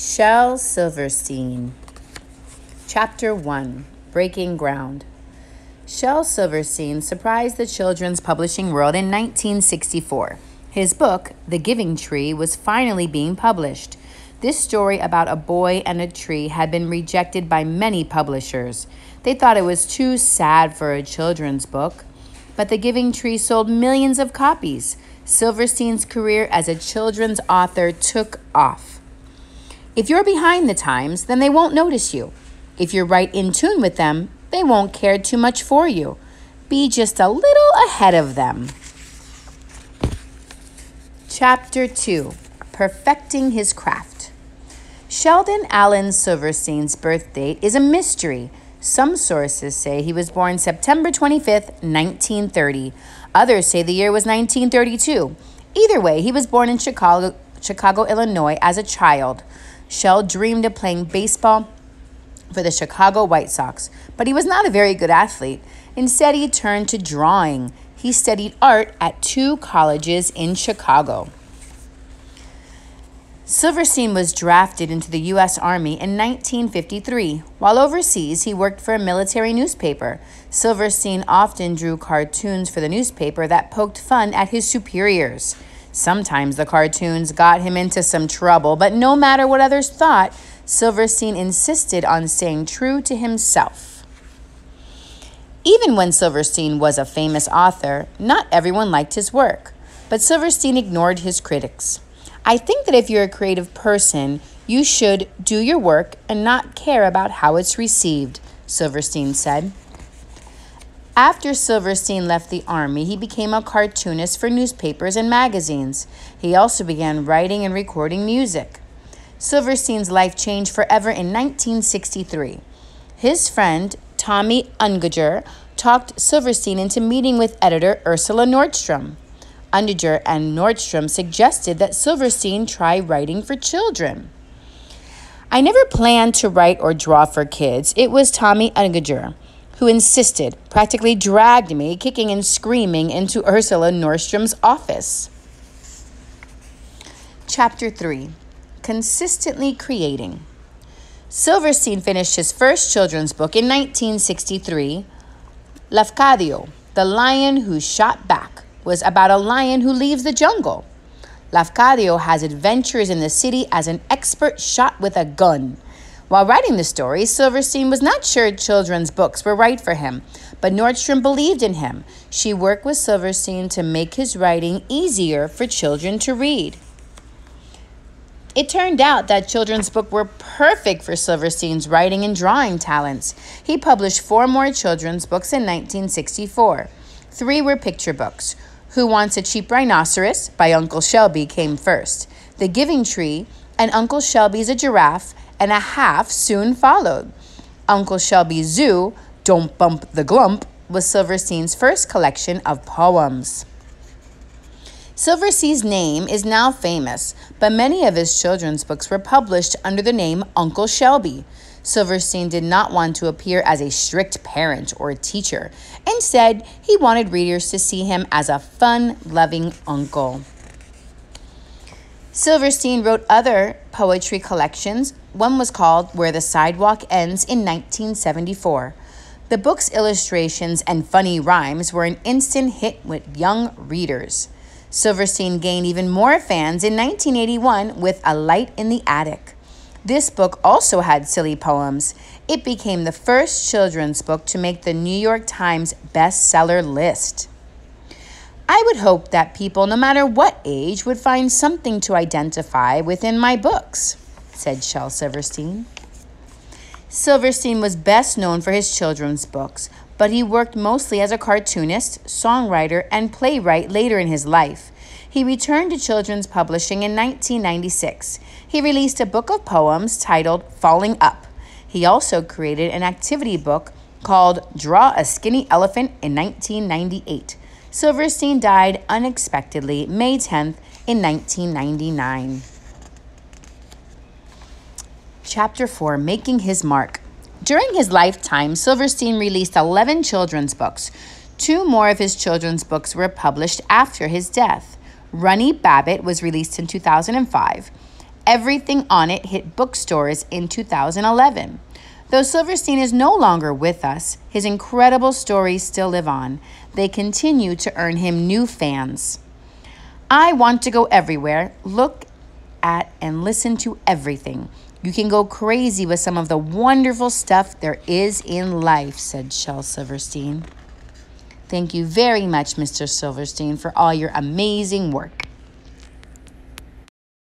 Shel Silverstein. Chapter 1. Breaking Ground. Shel Silverstein surprised the children's publishing world in 1964. His book, The Giving Tree, was finally being published. This story about a boy and a tree had been rejected by many publishers. They thought it was too sad for a children's book. But The Giving Tree sold millions of copies. Silverstein's career as a children's author took off. If you're behind the times, then they won't notice you. If you're right in tune with them, they won't care too much for you. Be just a little ahead of them. Chapter 2. Perfecting His Craft. Sheldon Allen Silverstein's birth date is a mystery. Some sources say he was born September 25th, 1930. Others say the year was 1932. Either way, he was born in Chicago, Illinois as a child. Shel dreamed of playing baseball for the Chicago White Sox, but he was not a very good athlete. Instead, he turned to drawing. He studied art at 2 colleges in Chicago. Silverstein was drafted into the U.S. Army in 1953. While overseas, he worked for a military newspaper. Silverstein often drew cartoons for the newspaper that poked fun at his superiors. Sometimes the cartoons got him into some trouble, but no matter what others thought, Silverstein insisted on staying true to himself. Even when Silverstein was a famous author, not everyone liked his work, but Silverstein ignored his critics. I think that if you're a creative person, you should do your work and not care about how it's received, Silverstein said. After Silverstein left the Army, he became a cartoonist for newspapers and magazines. He also began writing and recording music. Silverstein's life changed forever in 1963. His friend, Tommy Ungerer, talked Silverstein into meeting with editor Ursula Nordstrom. Ungerer and Nordstrom suggested that Silverstein try writing for children. I never planned to write or draw for kids. It was Tommy Ungerer who insisted, practically dragged me, kicking and screaming, into Ursula Nordstrom's office. Chapter 3. Consistently Creating. Silverstein finished his first children's book in 1963. Lafcadio, the Lion Who Shot Back, was about a lion who leaves the jungle. Lafcadio has adventures in the city as an expert shot with a gun. While writing the story, Silverstein was not sure children's books were right for him, but Nordstrom believed in him. She worked with Silverstein to make his writing easier for children to read. It turned out that children's books were perfect for Silverstein's writing and drawing talents. He published 4 more children's books in 1964. 3 were picture books. Who Wants a Cheap Rhinoceros by Uncle Shelby came first. The Giving Tree and Uncle Shelby's a Giraffe and a Half soon followed. Uncle Shelby's Zoo, Don't Bump the Glump, was Silverstein's first collection of poems. Silverstein's name is now famous, but many of his children's books were published under the name Uncle Shelby. Silverstein did not want to appear as a strict parent or teacher. Instead, he wanted readers to see him as a fun-loving uncle. Silverstein wrote other poetry collections. One was called Where the Sidewalk Ends in 1974. The book's illustrations and funny rhymes were an instant hit with young readers. Silverstein gained even more fans in 1981 with A Light in the Attic. This book also had silly poems. It became the first children's book to make the New York Times bestseller list. I would hope that people, no matter what age, would find something to identify within my books, said Shel Silverstein. Silverstein was best known for his children's books, but he worked mostly as a cartoonist, songwriter, and playwright later in his life. He returned to children's publishing in 1996. He released a book of poems titled Falling Up. He also created an activity book called Draw a Skinny Elephant in 1998. Silverstein died unexpectedly May 10th in 1999. Chapter 4. Making His Mark. During his lifetime, Silverstein released 11 children's books. 2 more of his children's books were published after his death. Runny Babbitt was released in 2005. Everything on it hit bookstores in 2011. Though Silverstein is no longer with us, his incredible stories still live on. They continue to earn him new fans. I want to go everywhere, look at and listen to everything. You can go crazy with some of the wonderful stuff there is in life, said Shel Silverstein. Thank you very much, Mr. Silverstein, for all your amazing work.